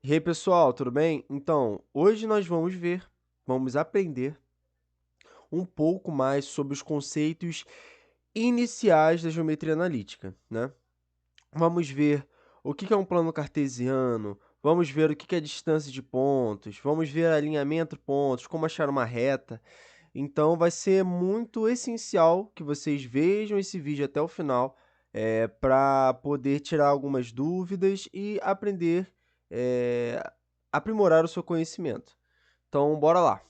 E aí, pessoal, tudo bem? Então, hoje nós vamos aprender um pouco mais sobre os conceitos iniciais da geometria analítica, né? Vamos ver o que é um plano cartesiano, vamos ver o que é distância de pontos, vamos ver alinhamento de pontos, como achar uma reta. Então, vai ser muito essencial que vocês vejam esse vídeo até o final, para poder tirar algumas dúvidas e aprender, aprimorar o seu conhecimento. Então, bora lá.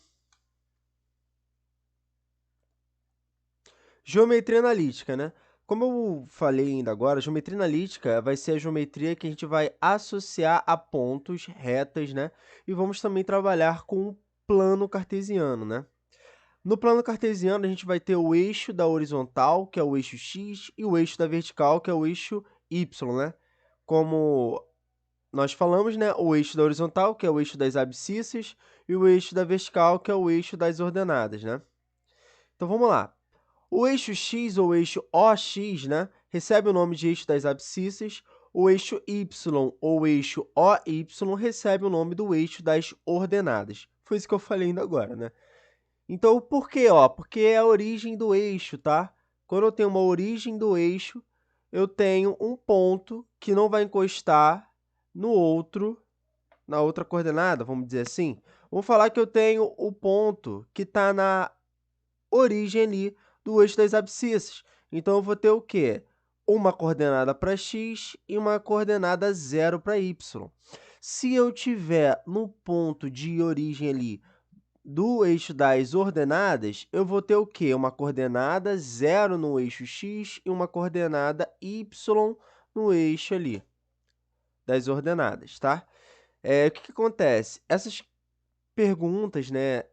Geometria analítica, né? Como eu falei ainda agora, geometria analítica vai ser a geometria que a gente vai associar a pontos, retas, né? E vamos também trabalhar com o plano cartesiano, né? No plano cartesiano, a gente vai ter o eixo da horizontal, que é o eixo x, e o eixo da vertical, que é o eixo y, né? Como nós falamos, né? O eixo da horizontal, que é o eixo das abscissas, e o eixo da vertical, que é o eixo das ordenadas, né? Então, vamos lá. O eixo x ou eixo OX, né, recebe o nome de eixo das abscissas. O eixo y ou eixo OY recebe o nome do eixo das ordenadas. Foi isso que eu falei ainda agora, né? Então, por quê? Porque é a origem do eixo, tá? Quando eu tenho uma origem do eixo, eu tenho um ponto que não vai encostar no outro, na outra coordenada, vamos dizer assim. Vamos falar que eu tenho o ponto que está na origem ali do eixo das abscissas. Então, eu vou ter o quê? Uma coordenada para x e uma coordenada 0 para y. Se eu tiver no ponto de origem ali do eixo das ordenadas, eu vou ter o quê? Uma coordenada 0 no eixo x e uma coordenada y no eixo ali das ordenadas, tá? O que acontece? Essas perguntas, né,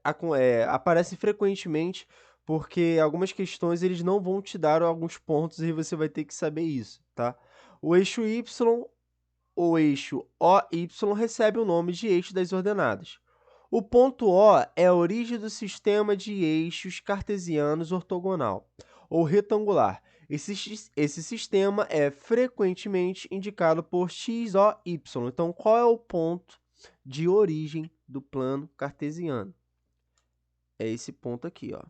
aparecem frequentemente porque algumas questões eles não vão te dar alguns pontos e você vai ter que saber isso, tá? O eixo y ou eixo OY recebe o nome de eixo das ordenadas. O ponto O é a origem do sistema de eixos cartesianos ortogonal ou retangular. Esse sistema é frequentemente indicado por x, o, y. Então, qual é o ponto de origem do plano cartesiano? É esse ponto aqui, ó,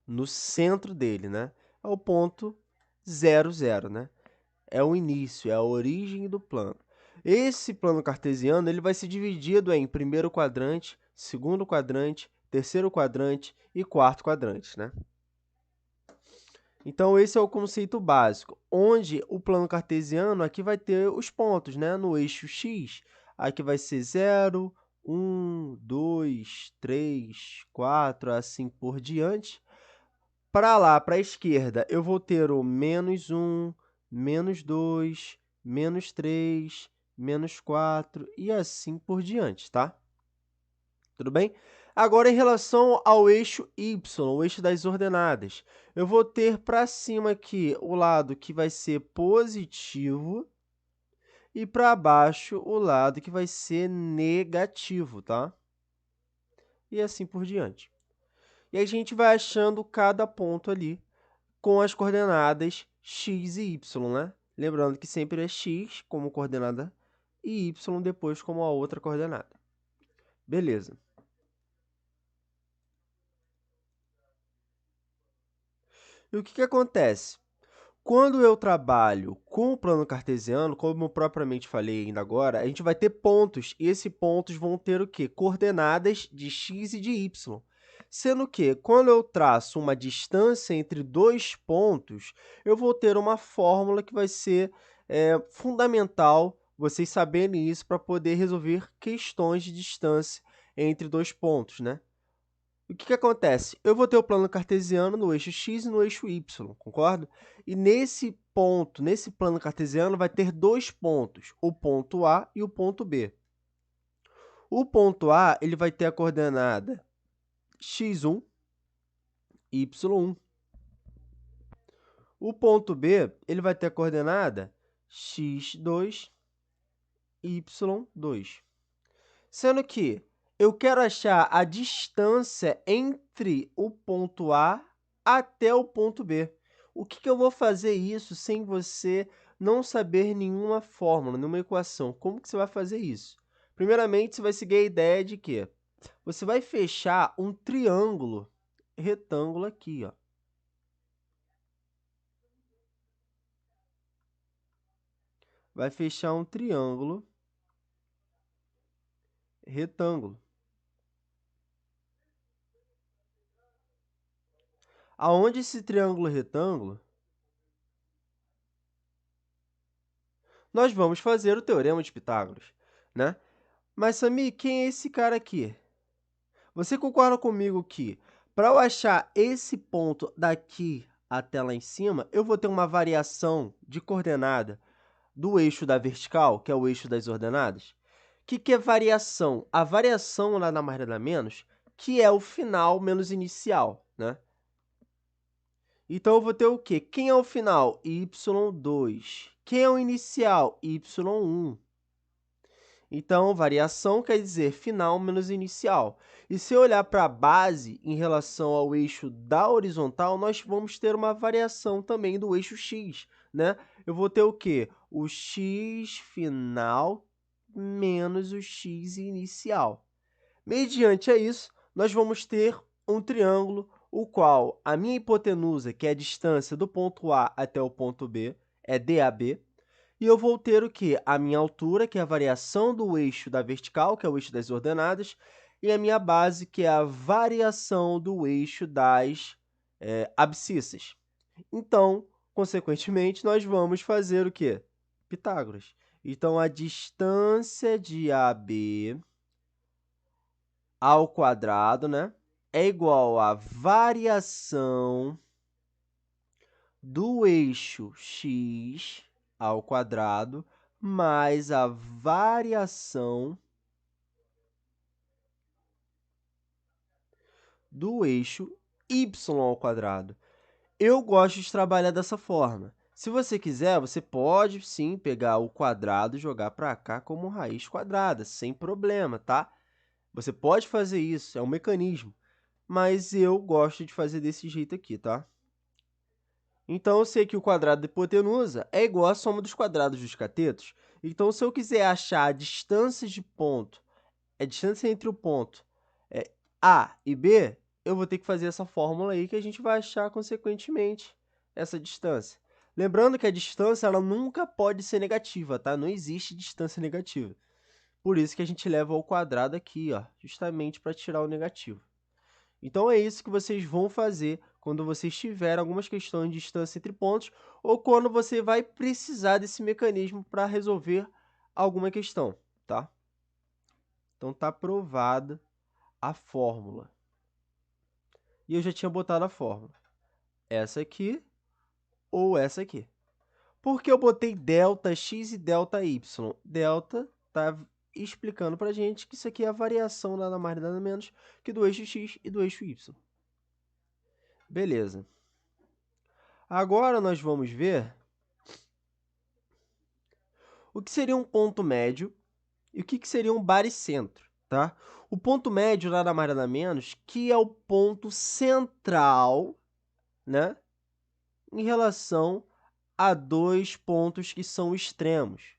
no centro dele, né? É o ponto 0, 0, né? É o início, é a origem do plano. Esse plano cartesiano ele vai ser dividido em primeiro quadrante, segundo quadrante, terceiro quadrante e quarto quadrante, né? Então, esse é o conceito básico, onde o plano cartesiano aqui vai ter os pontos, né? No eixo x, aqui vai ser 0, 1, 2, 3, 4, assim por diante. Para lá, para a esquerda, eu vou ter o menos 1, menos 2, menos 3, menos 4 e assim por diante, tá? Tudo bem? Agora, em relação ao eixo y, o eixo das ordenadas, eu vou ter para cima aqui o lado que vai ser positivo e para baixo o lado que vai ser negativo, tá? E assim por diante. E a gente vai achando cada ponto ali com as coordenadas x e y, né? Lembrando que sempre é x como coordenada e y depois como a outra coordenada. Beleza. E o que acontece? Quando eu trabalho com o plano cartesiano, como eu propriamente falei ainda agora, a gente vai ter pontos, e esses pontos vão ter o quê? Coordenadas de x e de y. Sendo que, quando eu traço uma distância entre dois pontos, eu vou ter uma fórmula que vai ser fundamental vocês saberem isso para poder resolver questões de distância entre dois pontos, né? O que acontece? Eu vou ter o plano cartesiano no eixo x e no eixo y, concorda? E nesse ponto, nesse plano cartesiano, vai ter dois pontos, o ponto A e o ponto B. O ponto A ele vai ter a coordenada x1, y1. O ponto B ele vai ter a coordenada x2, y2. Sendo que eu quero achar a distância entre o ponto A até o ponto B. O que eu vou fazer isso sem você não saber nenhuma fórmula, nenhuma equação. Como que você vai fazer isso? Primeiramente, você vai seguir a ideia de que você vai fechar um triângulo retângulo aqui, ó. Vai fechar um triângulo retângulo. Aonde esse triângulo retângulo, nós vamos fazer o teorema de Pitágoras, né? Mas, Sami, quem é esse cara aqui? Você concorda comigo que, para eu achar esse ponto daqui até lá em cima, eu vou ter uma variação de coordenada do eixo da vertical, que é o eixo das ordenadas? O que é variação? A variação, nada mais nada menos, que é o final menos inicial, né? Então, eu vou ter o quê? Quem é o final? y2. Quem é o inicial? y1. Então, variação quer dizer final menos inicial. E se eu olhar para a base em relação ao eixo da horizontal, nós vamos ter uma variação também do eixo x, né? Eu vou ter o quê? O x final menos o x inicial. Mediante isso, nós vamos ter um triângulo, o qual a minha hipotenusa, que é a distância do ponto A até o ponto B, é DAB, e eu vou ter o quê? A minha altura, que é a variação do eixo da vertical, que é o eixo das ordenadas, e a minha base, que é a variação do eixo das abscissas. Então, consequentemente, nós vamos fazer o quê? Pitágoras. Então, a distância de AB ao quadrado, né, é igual à variação do eixo x ao quadrado mais a variação do eixo y ao quadrado. Eu gosto de trabalhar dessa forma. Se você quiser, você pode sim pegar o quadrado e jogar para cá como raiz quadrada, sem problema, tá? Você pode fazer isso, é um mecanismo, mas eu gosto de fazer desse jeito aqui, tá? Então, eu sei que o quadrado da hipotenusa é igual à soma dos quadrados dos catetos. Então, se eu quiser achar a distância de ponto, a distância entre o ponto A e B, eu vou ter que fazer essa fórmula aí que a gente vai achar, consequentemente, essa distância. Lembrando que a distância ela nunca pode ser negativa, tá? Não existe distância negativa. Por isso que a gente leva ao quadrado aqui, ó, justamente para tirar o negativo. Então, é isso que vocês vão fazer quando vocês tiverem algumas questões de distância entre pontos ou quando você vai precisar desse mecanismo para resolver alguma questão, tá? Então, está provada a fórmula. E eu já tinha botado a fórmula. Essa aqui ou essa aqui. Por que eu botei delta x e delta y? Delta está explicando para a gente que isso aqui é a variação nada mais nada menos que do eixo x e do eixo y. Beleza. Agora nós vamos ver o que seria um ponto médio e o que seria um baricentro, tá? O ponto médio nada mais nada menos que é o ponto central, né, em relação a dois pontos que são extremos,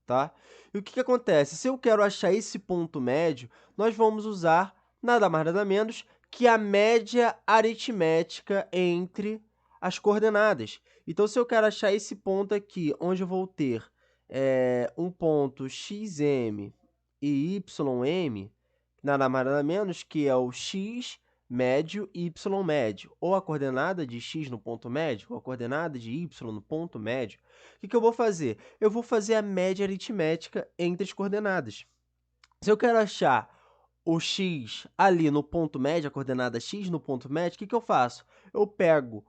tá? E o que acontece? Se eu quero achar esse ponto médio, nós vamos usar nada mais nada menos que a média aritmética entre as coordenadas. Então, se eu quero achar esse ponto aqui, onde eu vou ter um ponto xm e ym, nada mais nada menos que é o x médio e y médio, ou a coordenada de x no ponto médio, ou a coordenada de y no ponto médio. O que eu vou fazer? Eu vou fazer a média aritmética entre as coordenadas. Se eu quero achar o x ali no ponto médio, a coordenada x no ponto médio, o que eu faço? Eu pego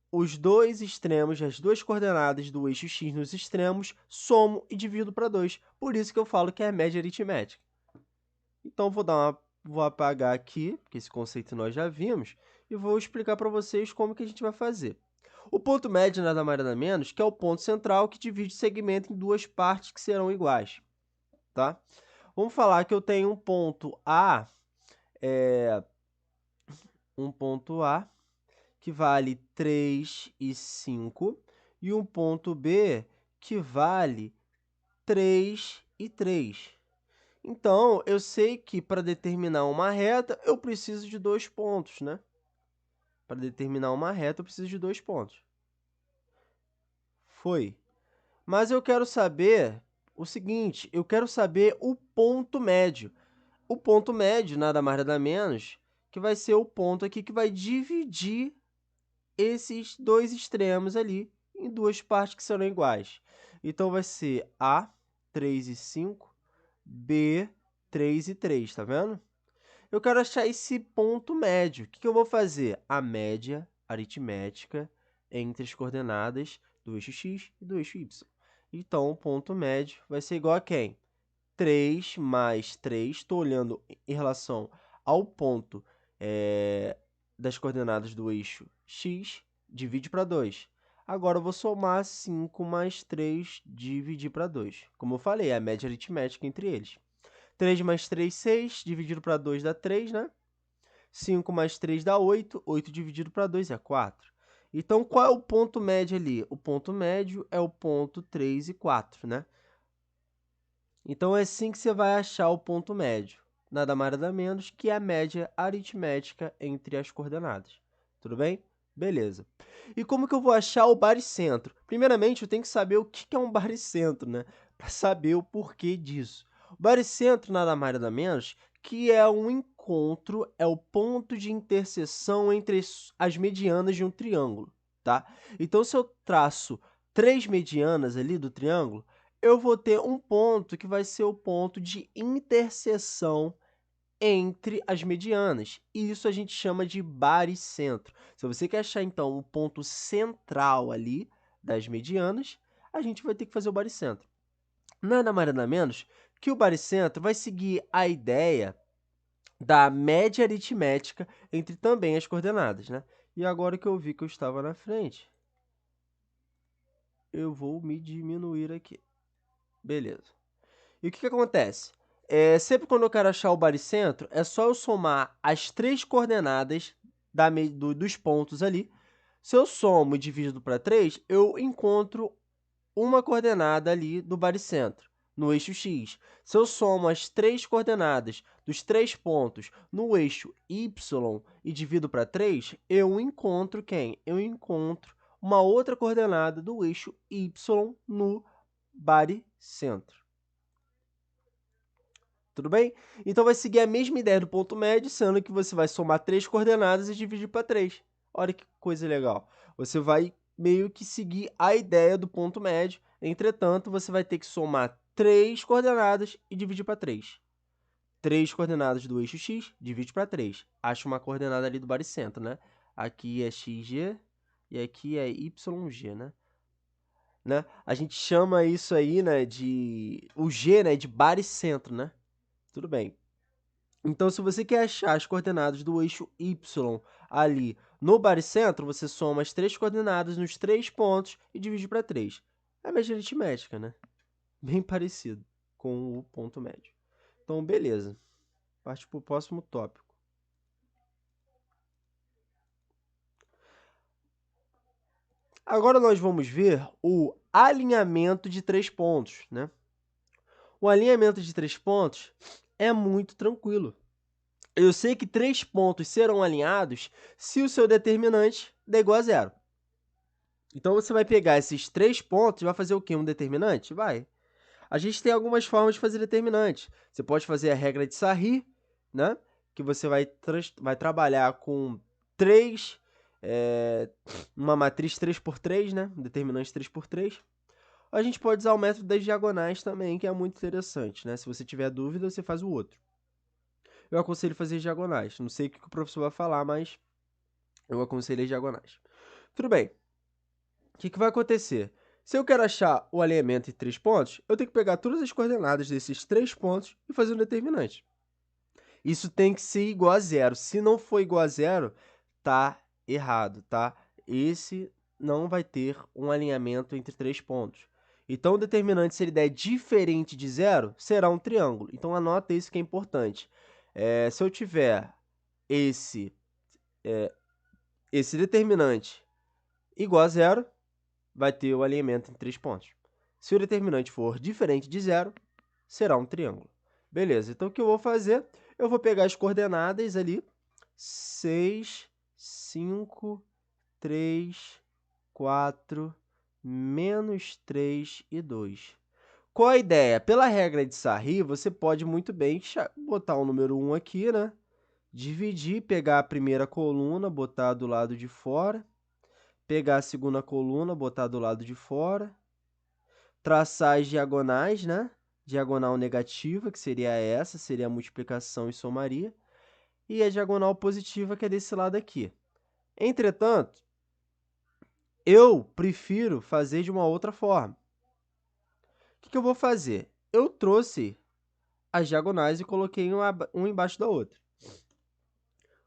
os dois extremos, as duas coordenadas do eixo x nos extremos, somo e divido para 2. Por isso que eu falo que é a média aritmética. Então, vou apagar aqui, porque esse conceito nós já vimos, e vou explicar para vocês como que a gente vai fazer. O ponto médio nada mais nada menos que é o ponto central que divide o segmento em duas partes que serão iguais, tá? Vamos falar que eu tenho um ponto A que vale 3 e 5, e um ponto B que vale 3 e 3. Então, eu sei que para determinar uma reta, eu preciso de 2 pontos, né? Para determinar uma reta, eu preciso de 2 pontos. Foi. Mas eu quero saber o seguinte, eu quero saber o ponto médio. O ponto médio, nada mais nada menos, que vai ser o ponto aqui que vai dividir esses dois extremos ali em duas partes que serão iguais. Então, vai ser A, 3 e 5, B, 3 e 3, tá vendo? Eu quero achar esse ponto médio. O que eu vou fazer? A média aritmética entre as coordenadas do eixo x e do eixo y. Então, o ponto médio vai ser igual a quem? 3 mais 3, estou olhando em relação ao ponto das coordenadas do eixo x, divide para 2. Agora, eu vou somar 5 mais 3, dividir para 2. Como eu falei, é a média aritmética entre eles. 3 mais 3, 6, dividido para 2 dá 3, né? 5 mais 3 dá 8, 8 dividido para 2 é 4. Então, qual é o ponto médio ali? O ponto médio é o ponto 3 e 4, né? Então, é assim que você vai achar o ponto médio. Nada mais nada menos que a média aritmética entre as coordenadas. Tudo bem? Beleza. E como que eu vou achar o baricentro? Primeiramente, eu tenho que saber o que é um baricentro, né? Para saber o porquê disso. O baricentro nada mais nada menos que é um encontro, é o ponto de interseção entre as medianas de um triângulo, tá? Então, se eu traço 3 medianas ali do triângulo, eu vou ter um ponto que vai ser o ponto de interseção entre as medianas. E isso a gente chama de baricentro. Se você quer achar, então, o ponto central ali das medianas, a gente vai ter que fazer o baricentro. Nada mais nada menos que o baricentro vai seguir a ideia da média aritmética entre também as coordenadas, né? E agora que eu vi que eu estava na frente, eu vou me diminuir aqui. Beleza. E o que acontece? Sempre quando eu quero achar o baricentro, é só eu somar as 3 coordenadas dos pontos ali. Se eu somo e divido para 3, eu encontro uma coordenada ali do baricentro, no eixo x. Se eu somo as 3 coordenadas dos 3 pontos no eixo y e divido para 3, eu encontro quem? Eu encontro uma outra coordenada do eixo y no baricentro. Tudo bem? Então, vai seguir a mesma ideia do ponto médio, sendo que você vai somar 3 coordenadas e dividir para 3. Olha que coisa legal. Você vai meio que seguir a ideia do ponto médio, entretanto, você vai ter que somar 3 coordenadas e dividir para 3. 3 coordenadas do eixo x, divide para 3. Acha uma coordenada ali do baricentro, né? Aqui é xg e aqui é yg, né? A gente chama isso aí, né, o g, né, de baricentro, né? Tudo bem. Então, se você quer achar as coordenadas do eixo y ali no baricentro, você soma as 3 coordenadas nos 3 pontos e divide para 3. É a média aritmética, né? Bem parecido com o ponto médio. Então, beleza. Parte para o próximo tópico. Agora nós vamos ver o alinhamento de 3 pontos, né? O alinhamento de 3 pontos é muito tranquilo. Eu sei que 3 pontos serão alinhados se o seu determinante der igual a zero. Então, você vai pegar esses 3 pontos e vai fazer o quê? Um determinante? Vai. A gente tem algumas formas de fazer determinante. Você pode fazer a regra de Sarri, né? Que você vai trabalhar com 3, uma matriz 3 por 3, né? Um determinante 3 por 3. A gente pode usar o método das diagonais também, que é muito interessante, né? Se você tiver dúvida, você faz o outro. Eu aconselho fazer diagonais. Não sei o que o professor vai falar, mas eu aconselho as diagonais. Tudo bem. O que vai acontecer? Se eu quero achar o alinhamento entre 3 pontos, eu tenho que pegar todas as coordenadas desses 3 pontos e fazer um determinante. Isso tem que ser igual a zero. Se não for igual a zero, tá errado, tá? Esse não vai ter um alinhamento entre 3 pontos. Então, o determinante, se ele der diferente de zero, será um triângulo. Então, anota isso que é importante. Se eu tiver esse determinante igual a zero, vai ter o alinhamento em 3 pontos. Se o determinante for diferente de zero, será um triângulo. Beleza, então o que eu vou fazer? Eu vou pegar as coordenadas ali, 6, 5, 3, 4, menos 3 e 2. Qual a ideia? Pela regra de Sarri, você pode muito bem botar o número 1 aqui, né? Dividir, pegar a primeira coluna, botar do lado de fora, pegar a segunda coluna, botar do lado de fora, traçar as diagonais, né? Diagonal negativa, que seria essa, seria a multiplicação e somaria, e a diagonal positiva, que é desse lado aqui. Entretanto, eu prefiro fazer de uma outra forma. O que eu vou fazer? Eu trouxe as diagonais e coloquei uma embaixo da outra.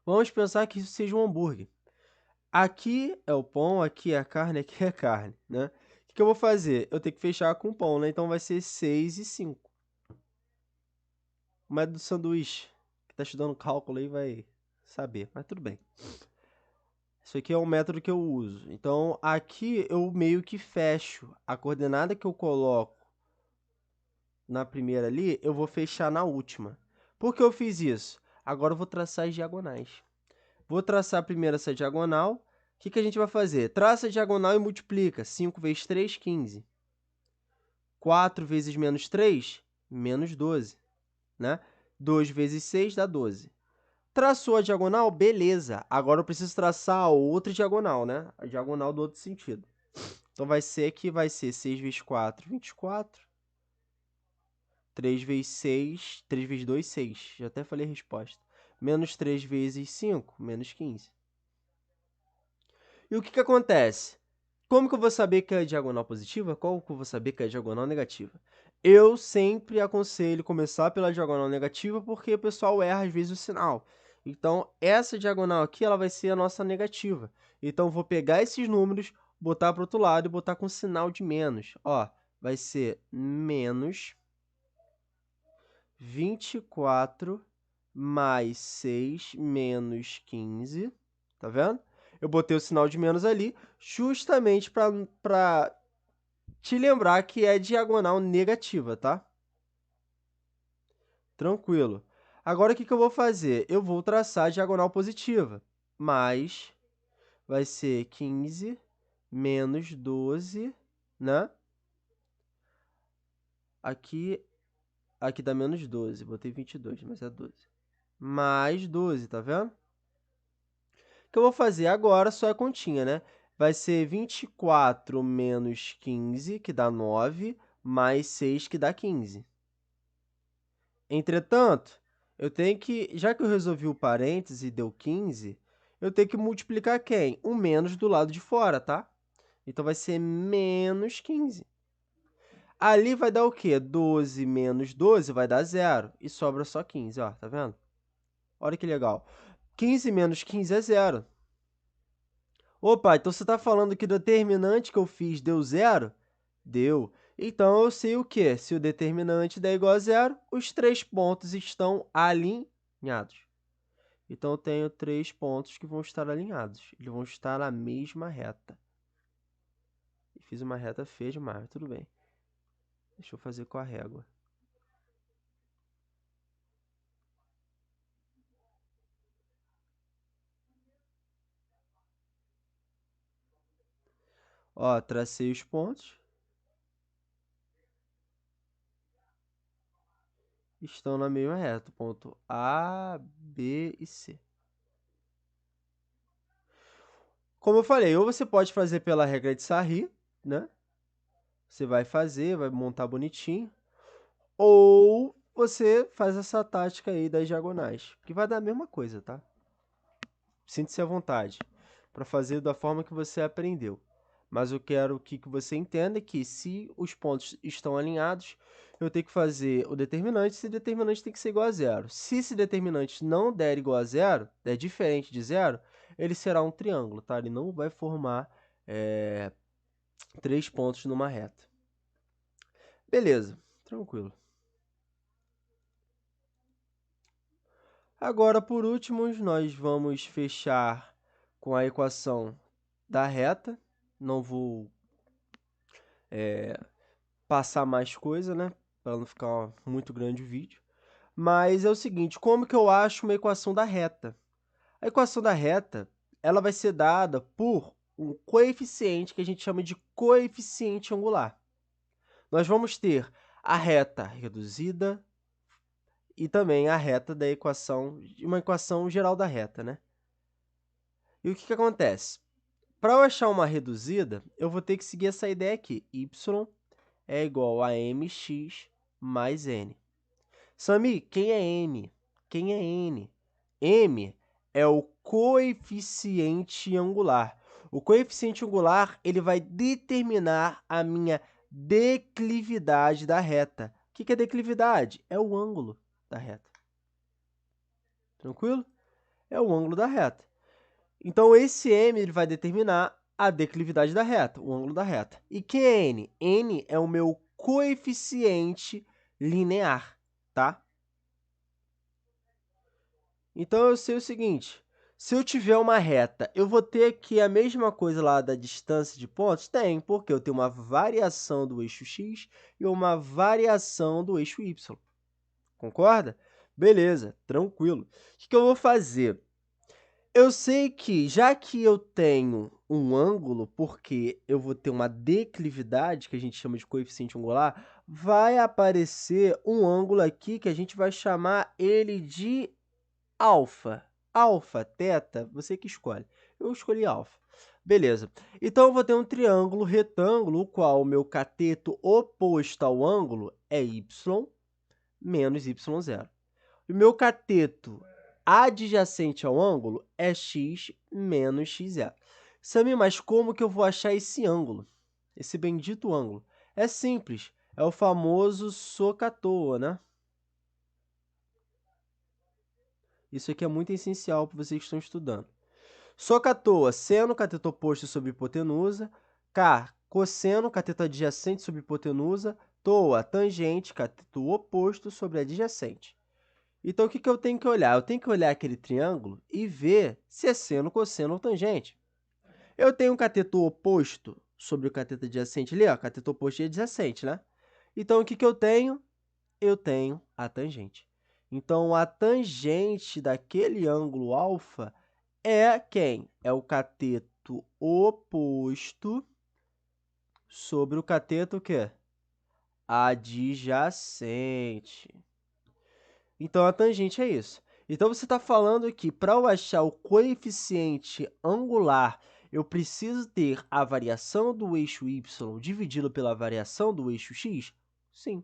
Vamos pensar que isso seja um hambúrguer. Aqui é o pão, aqui é a carne, aqui é a carne, né? O que eu vou fazer? Eu tenho que fechar com o pão, né? Então vai ser 6 e 5. O método do sanduíche, que está estudando cálculo aí vai saber, mas tudo bem. Isso aqui é um método que eu uso. Então, aqui eu meio que fecho. A coordenada que eu coloco na primeira ali, eu vou fechar na última. Por que eu fiz isso? Agora eu vou traçar as diagonais. Vou traçar primeiro essa diagonal. O que a gente vai fazer? Traça a diagonal e multiplica. 5 vezes 3, 15. 4 vezes menos 3, menos 12. Né? 2 vezes 6 dá 12. Traçou a diagonal? Beleza. Agora eu preciso traçar a outra diagonal, né? A diagonal do outro sentido. Então, vai ser 6 vezes 4, 24. 3 vezes 6, 3 vezes 2, 6. Já até falei a resposta. Menos 3 vezes 5, menos 15. E o que acontece? Como que eu vou saber que é diagonal positiva? Qual que eu vou saber que é diagonal negativa? Eu sempre aconselho começar pela diagonal negativa, porque o pessoal erra às vezes o sinal. Então, essa diagonal aqui, ela vai ser a nossa negativa. Então, eu vou pegar esses números, botar para o outro lado e botar com sinal de menos. Ó, vai ser menos 24 mais 6 menos 15. Tá vendo? Eu botei o sinal de menos ali, justamente para te lembrar que é diagonal negativa, tá? Tranquilo. Agora, o que eu vou fazer? Eu vou traçar a diagonal positiva, mas vai ser 15 menos 12, né? Aqui dá menos 12, botei 22, mas é 12. Mais 12, tá vendo? O que eu vou fazer agora só é continha, né? Vai ser 24 menos 15, que dá 9, mais 6, que dá 15. Entretanto, eu tenho que, já que eu resolvi o parêntese e deu 15, eu tenho que multiplicar quem? O menos do lado de fora, tá? Então, vai ser menos 15. Ali vai dar o quê? 12 menos 12 vai dar 0. E sobra só 15, ó, tá vendo? Olha que legal. 15 menos 15 é 0. Opa, então você está falando que o determinante que eu fiz deu 0? Deu. Então, eu sei o quê? Se o determinante der igual a 0, os 3 pontos estão alinhados. Então, eu tenho 3 pontos que vão estar alinhados. Eles vão estar na mesma reta. E fiz uma reta feia demais, tudo bem. Deixa eu fazer com a régua. Ó, tracei os pontos. Estão na mesma reta. Ponto A, B e C. Como eu falei, ou você pode fazer pela regra de Sarri, né? Você vai fazer, vai montar bonitinho. Ou você faz essa tática aí das diagonais, que vai dar a mesma coisa, tá? Sinta-se à vontade para fazer da forma que você aprendeu. Mas eu quero que você entenda que se os pontos estão alinhados, eu tenho que fazer o determinante, esse determinante tem que ser igual a 0. Se esse determinante não der igual a 0, der diferente de 0, ele será um triângulo, tá? Ele não vai formar 3 pontos numa reta. Beleza, tranquilo. Agora, por último, nós vamos fechar com a equação da reta. Não vou passar mais coisa, né? Para não ficar muito grande o vídeo. Mas é o seguinte, como que eu acho uma equação da reta? A equação da reta, ela vai ser dada por um coeficiente que a gente chama de coeficiente angular. Nós vamos ter a reta reduzida e também a reta da equação, uma equação geral da reta, né? E o que acontece? Para eu achar uma reduzida, eu vou ter que seguir essa ideia aqui. Y é igual a mx mais n. Sami, quem é m? Quem é n? M é o coeficiente angular. O coeficiente angular ele vai determinar a minha declividade da reta. O que é declividade? É o ângulo da reta. Tranquilo? É o ângulo da reta. Então, esse m ele vai determinar a declividade da reta, o ângulo da reta. E quem é n? N é o meu coeficiente linear, tá? Então, eu sei o seguinte, se eu tiver uma reta, eu vou ter aqui a mesma coisa lá da distância de pontos? Tem, porque eu tenho uma variação do eixo x e uma variação do eixo y. Concorda? Beleza, tranquilo. O que eu vou fazer? Eu sei que, já que eu tenho um ângulo, porque eu vou ter uma declividade, que a gente chama de coeficiente angular, vai aparecer um ângulo aqui que a gente vai chamar ele de alfa. Alfa, teta, você que escolhe. Eu escolhi alfa. Beleza. Então, eu vou ter um triângulo retângulo, o qual o meu cateto oposto ao ângulo é y menos y0. O meu cateto adjacente ao ângulo é x menos x0. Sami, mas como que eu vou achar esse ângulo? Esse bendito ângulo? É simples, é o famoso SOHCAHTOA, né? Isso aqui é muito essencial para vocês que estão estudando. SOHCAHTOA, seno, cateto oposto sobre hipotenusa. K, cosseno, cateto adjacente sobre hipotenusa. TOA, tangente, cateto oposto sobre adjacente. Então, o que eu tenho que olhar? Eu tenho que olhar aquele triângulo e ver se é seno, cosseno ou tangente. Eu tenho um cateto oposto sobre o cateto adjacente ali, ó, cateto oposto e adjacente, né? Então, o que eu tenho? Eu tenho a tangente. Então, a tangente daquele ângulo alfa é quem? É o cateto oposto sobre o cateto o quê? Adjacente. Então, a tangente é isso. Então, você está falando que para eu achar o coeficiente angular, eu preciso ter a variação do eixo y dividido pela variação do eixo x? Sim.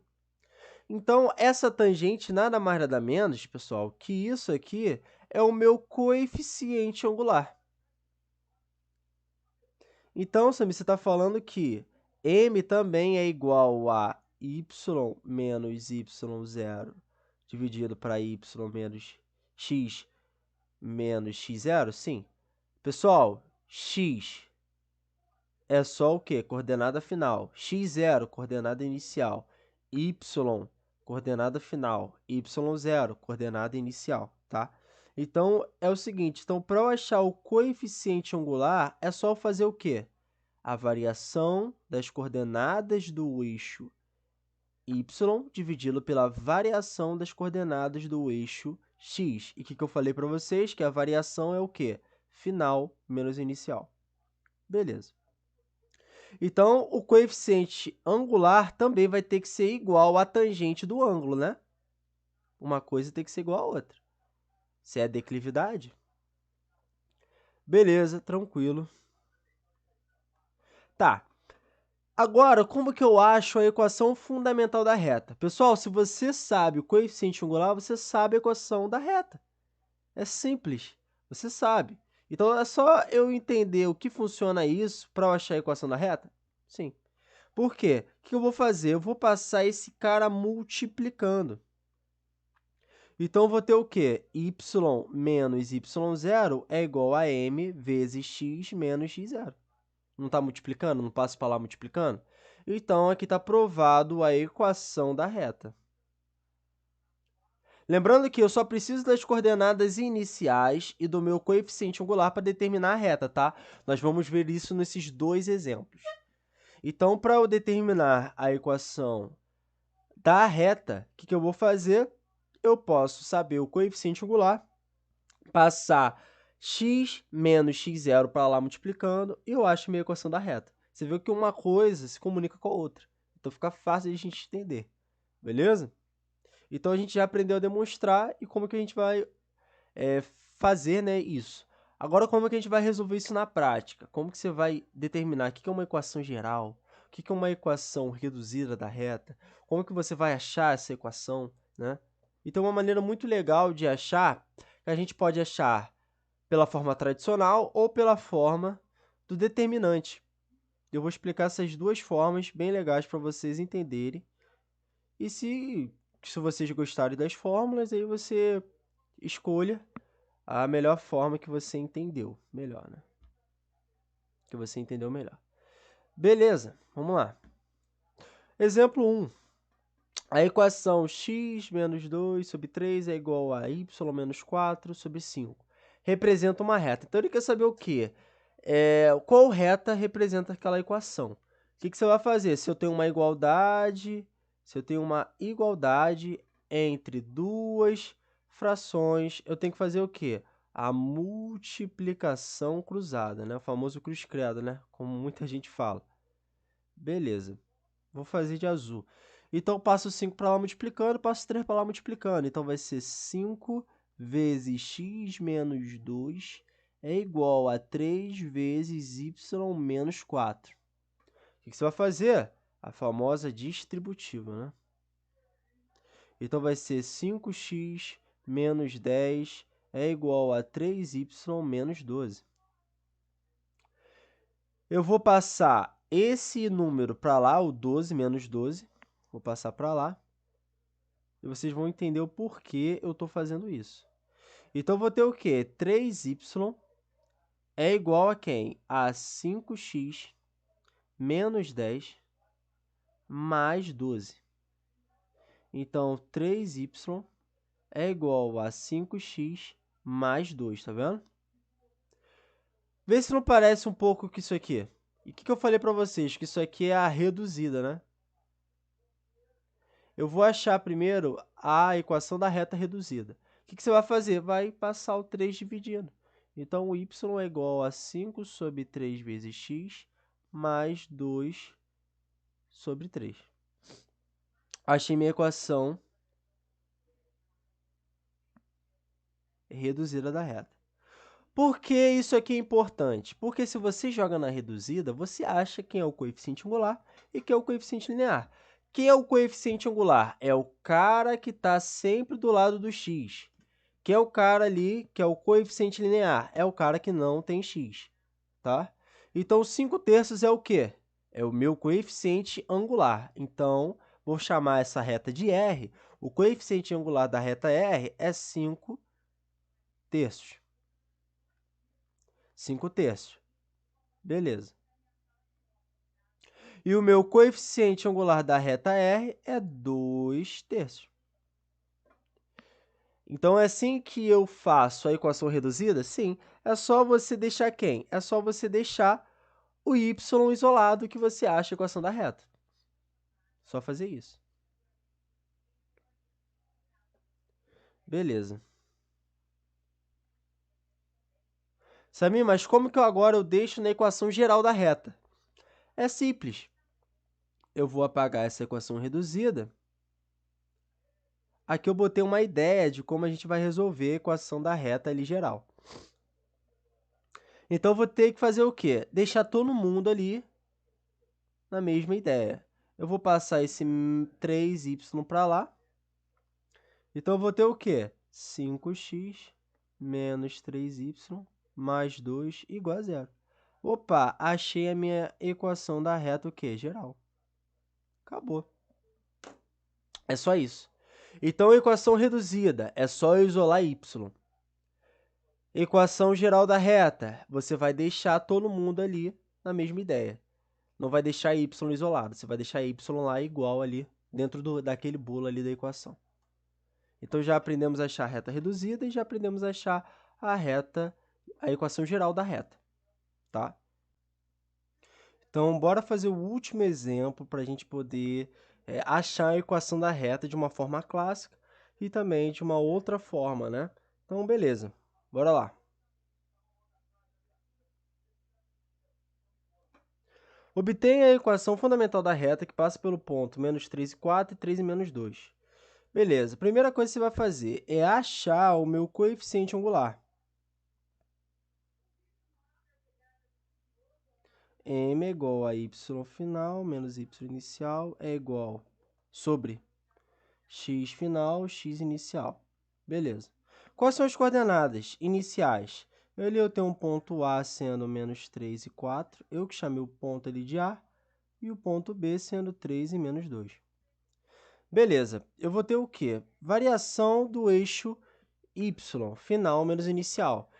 Então, essa tangente nada mais nada menos, pessoal, que isso aqui é o meu coeficiente angular. Então, Sami, você está falando que m também é igual a y menos y0 dividido para y menos x0? Sim. Pessoal, x é só o quê? Coordenada final. x0, coordenada inicial. Y, coordenada final. y0, coordenada inicial, tá? Então, é o seguinte, então, para eu achar o coeficiente angular, é só eu fazer o quê? A variação das coordenadas do eixo y dividido pela variação das coordenadas do eixo x. E o que eu falei para vocês? Que a variação é o quê? Final menos inicial. Beleza. Então, o coeficiente angular também vai ter que ser igual à tangente do ângulo, né? Uma coisa tem que ser igual à outra. Se é a declividade. Beleza, tranquilo. Tá. Agora, como que eu acho a equação fundamental da reta? Pessoal, se você sabe o coeficiente angular, você sabe a equação da reta. É simples, você sabe. Então, é só eu entender o que funciona isso para eu achar a equação da reta? Sim. Por quê? O que eu vou fazer? Eu vou passar esse cara multiplicando. Então, eu vou ter o quê? Y menos y0 é igual a m vezes x menos x0. Não está multiplicando? Não passo para lá multiplicando? Então, aqui está provado a equação da reta. Lembrando que eu só preciso das coordenadas iniciais e do meu coeficiente angular para determinar a reta, tá? Nós vamos ver isso nesses dois exemplos. Então, para eu determinar a equação da reta, o que eu vou fazer? Eu posso saber o coeficiente angular, passar x menos x0 para lá multiplicando, e eu acho minha equação da reta. Você viu que uma coisa se comunica com a outra. Então, fica fácil de a gente entender. Beleza? Então, a gente já aprendeu a demonstrar e como que a gente vai fazer, né, isso. Agora, como que a gente vai resolver isso na prática? Como que você vai determinar o que é uma equação geral? O que é uma equação reduzida da reta? Como que você vai achar essa equação, né? Então, uma maneira muito legal de achar, que a gente pode achar pela forma tradicional ou pela forma do determinante. Eu vou explicar essas duas formas bem legais para vocês entenderem. E se vocês gostarem das fórmulas, aí você escolha a melhor forma que você entendeu melhor, né? Que você entendeu melhor. Beleza, vamos lá. Exemplo 1. A equação x menos 2 sobre 3 é igual a y menos 4 sobre 5. Representa uma reta. Então, ele quer saber o quê? Qual reta representa aquela equação? O que você vai fazer? Se eu tenho uma igualdade entre duas frações, eu tenho que fazer o quê? A multiplicação cruzada, né? O famoso cruz-credo, né? Como muita gente fala. Beleza. Vou fazer de azul. Então, passo 5 para lá multiplicando, passo 3 para lá multiplicando. Então, vai ser 5 vezes x menos 2 é igual a 3 vezes y menos 4. O que você vai fazer? A famosa distributiva, né? Então, vai ser 5x menos 10 é igual a 3y menos 12. Eu vou passar esse número para lá, o 12 menos 12. Vou passar para lá. E vocês vão entender o porquê eu estou fazendo isso. Então, eu vou ter o quê? 3y é igual a quem? A 5x menos 10 mais 12. Então, 3y é igual a 5x mais 2, tá vendo? Vê se não parece um pouco com isso aqui. E o que eu falei para vocês? Que isso aqui é a reduzida, né? Eu vou achar primeiro a equação da reta reduzida. O que você vai fazer? Vai passar o 3 dividindo. Então, o y é igual a 5 sobre 3 vezes x mais 2 sobre 3. Achei minha equação reduzida da reta. Por que isso aqui é importante? Porque se você joga na reduzida, você acha quem é o coeficiente angular e quem é o coeficiente linear. Quem é o coeficiente angular? É o cara que está sempre do lado do x. Quem é o cara ali que é o coeficiente linear? É o cara que não tem x, tá? Então, 5/3 é o quê? É o meu coeficiente angular. Então, vou chamar essa reta de R. O coeficiente angular da reta R é 5/3. 5/3. Beleza. E o meu coeficiente angular da reta R é 2/3. Então, é assim que eu faço a equação reduzida? Sim. É só você deixar quem? É só você deixar o y isolado que você acha a equação da reta. Só fazer isso. Beleza. Samir, mas como que agora eu deixo na equação geral da reta? É simples. Eu vou apagar essa equação reduzida. Aqui eu botei uma ideia de como a gente vai resolver a equação da reta ali geral. Então, eu vou ter que fazer o quê? Deixar todo mundo ali na mesma ideia. Eu vou passar esse 3y para lá. Então, eu vou ter o quê? 5x menos 3y mais 2 igual a 0. Opa, achei a minha equação da reta o quê? Geral. Acabou. É só isso. Então, equação reduzida é só eu isolar y. Equação geral da reta, você vai deixar todo mundo ali na mesma ideia. Não vai deixar y isolado, você vai deixar y lá igual ali, dentro daquele bolo ali da equação. Então, já aprendemos a achar a reta reduzida e já aprendemos a achar a equação geral da reta, tá? Então, bora fazer o último exemplo para a gente poder achar a equação da reta de uma forma clássica e também de uma outra forma, né? Então, beleza. Bora lá. Obtenha a equação fundamental da reta que passa pelo ponto menos 3 e 4 e 3 e menos 2. Beleza, a primeira coisa que você vai fazer é achar o meu coeficiente angular. M é igual a y final menos y inicial é igual sobre x final, x inicial. Beleza. Quais são as coordenadas iniciais? Eu tenho um ponto A sendo menos 3 e 4, eu que chamei o ponto ali de A, e o ponto B sendo 3 e menos 2. Beleza, eu vou ter o quê? Variação do eixo y, final menos inicial.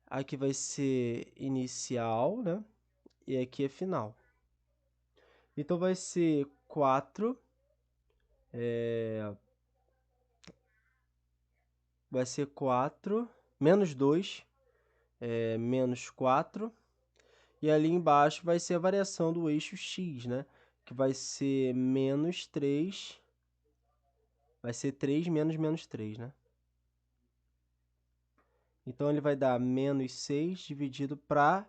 Aqui vai ser inicial, né? E aqui é final. Então, vai ser 4, vai ser 4, menos 2, menos 4. E ali embaixo vai ser a variação do eixo x, né? Que vai ser menos 3, vai ser 3 menos menos 3, né? Então, ele vai dar menos 6 dividido para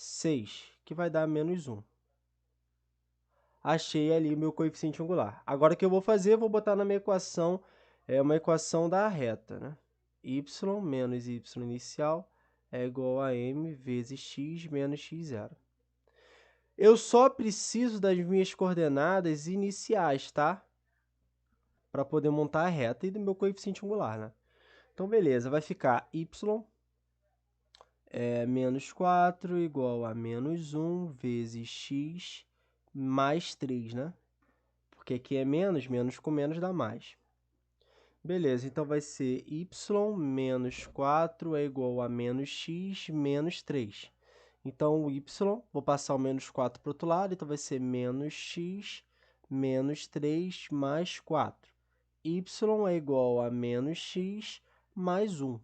6, que vai dar menos 1. Achei ali o meu coeficiente angular. Agora, o que eu vou fazer? Eu vou botar na minha equação, uma equação da reta, né? Y menos y inicial é igual a m vezes x menos x0. Eu só preciso das minhas coordenadas iniciais, tá? Para poder montar a reta e do meu coeficiente angular, né? Então, beleza, vai ficar y menos 4 igual a menos 1 vezes x mais 3, né? Porque aqui é menos, menos com menos dá mais. Beleza, então vai ser y menos 4 é igual a menos x menos 3. Então, o y, vou passar o menos 4 para o outro lado, então vai ser menos x menos 3 mais 4. Y é igual a menos x mais 1.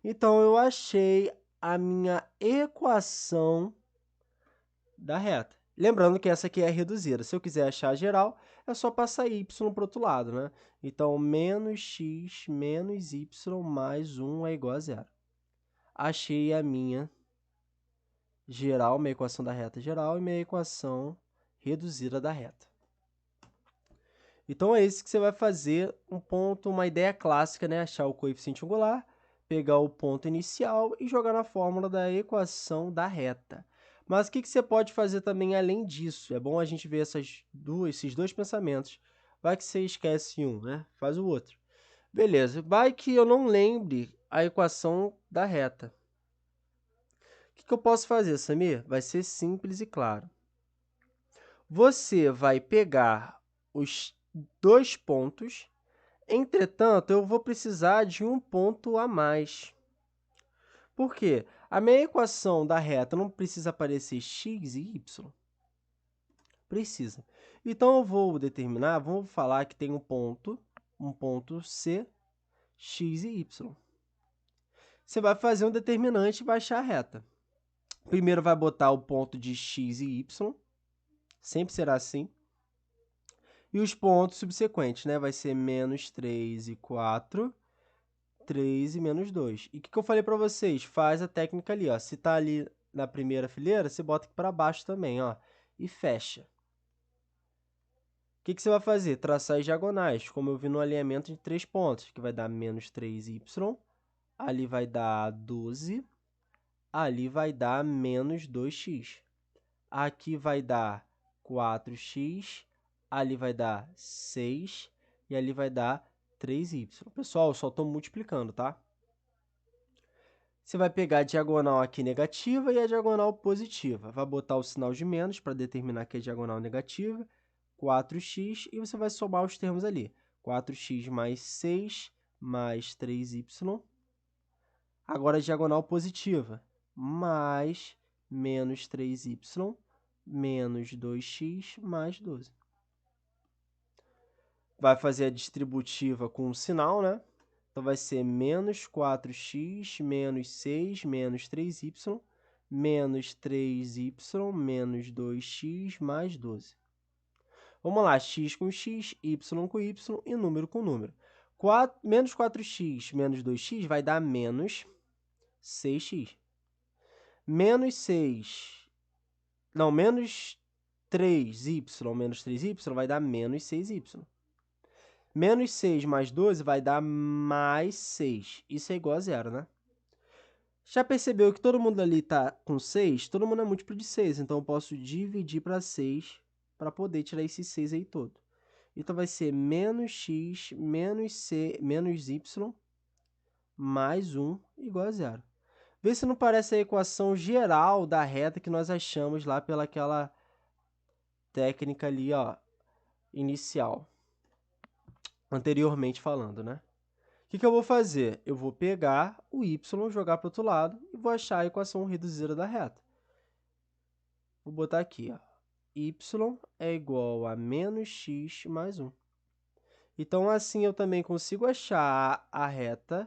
Então, eu achei a minha equação da reta. Lembrando que essa aqui é reduzida. Se eu quiser achar a geral, é só passar y para o outro lado, né? Então, menos x menos y mais 1 é igual a 0. Achei a minha geral, minha equação da reta geral e minha equação reduzida da reta. Então, é isso que você vai fazer, um ponto, uma ideia clássica, né? Achar o coeficiente angular, pegar o ponto inicial e jogar na fórmula da equação da reta. Mas o que você pode fazer também além disso? É bom a gente ver esses dois pensamentos. Vai que você esquece um, né? Faz o outro. Beleza, vai que eu não lembre a equação da reta. O que eu posso fazer, Samir? Vai ser simples e claro. Você vai pegar os dois pontos, entretanto, eu vou precisar de um ponto a mais. Por quê? A minha equação da reta não precisa aparecer x e y? Precisa. Então, eu vou determinar, vamos falar que tem um ponto C, x e y. Você vai fazer um determinante e vai achar a reta. Primeiro vai botar o ponto de x e y, sempre será assim. E os pontos subsequentes, né? Vai ser menos 3 e 4, 3 e menos 2. E o que eu falei para vocês? Faz a técnica ali, ó. Se está ali na primeira fileira, você bota aqui para baixo também, ó. E fecha. O que você vai fazer? Traçar as diagonais, como eu vi no alinhamento de 3 pontos, que vai dar menos 3y, ali vai dar 12, ali vai dar menos 2x. Aqui vai dar 4x, ali vai dar 6 e ali vai dar 3y. Pessoal, eu só estou multiplicando, tá? Você vai pegar a diagonal aqui negativa e a diagonal positiva. Vai botar o sinal de menos para determinar que é diagonal negativa, 4x, e você vai somar os termos ali. 4x mais 6 mais 3y. Agora, a diagonal positiva, mais menos 3y menos 2x mais 12. Vai fazer a distributiva com o sinal, né? Então, vai ser menos 4x menos 6 menos 3y menos 3y menos 2x mais 12. Vamos lá, x com x, y com y e número com número. Menos 4x menos 2x vai dar menos 6x. Menos 3y menos 3y vai dar menos 6y. Menos 6 mais 12 vai dar mais 6. Isso é igual a zero, né? Já percebeu que todo mundo ali está com 6? Todo mundo é múltiplo de 6, então eu posso dividir para 6 para poder tirar esse 6 aí todo. Então, vai ser menos x menos y mais 1 igual a zero. Vê se não parece a equação geral da reta que nós achamos lá pelaquela técnica ali, ó, inicial. Anteriormente falando, né? O que eu vou fazer? Eu vou pegar o y, jogar para o outro lado e vou achar a equação reduzida da reta. Vou botar aqui, ó. Y é igual a menos x mais 1. Então, assim, eu também consigo achar a reta,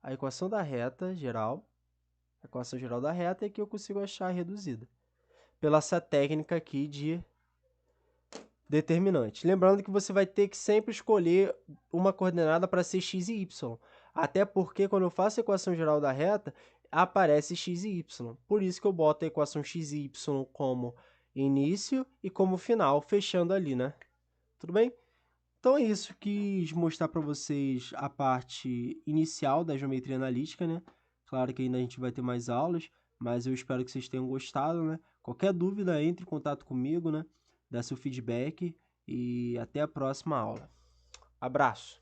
a equação da reta geral, a equação geral da reta, e aqui eu consigo achar a reduzida, pela essa técnica aqui de determinante. Lembrando que você vai ter que sempre escolher uma coordenada para ser x e y, até porque quando eu faço a equação geral da reta, aparece x e y. Por isso que eu boto a equação x e y como início e como final, fechando ali, né? Tudo bem? Então é isso, quis mostrar para vocês a parte inicial da geometria analítica, né? Claro que ainda a gente vai ter mais aulas, mas eu espero que vocês tenham gostado, né? Qualquer dúvida, entre em contato comigo, né? Dá seu feedback e até a próxima aula. Abraço!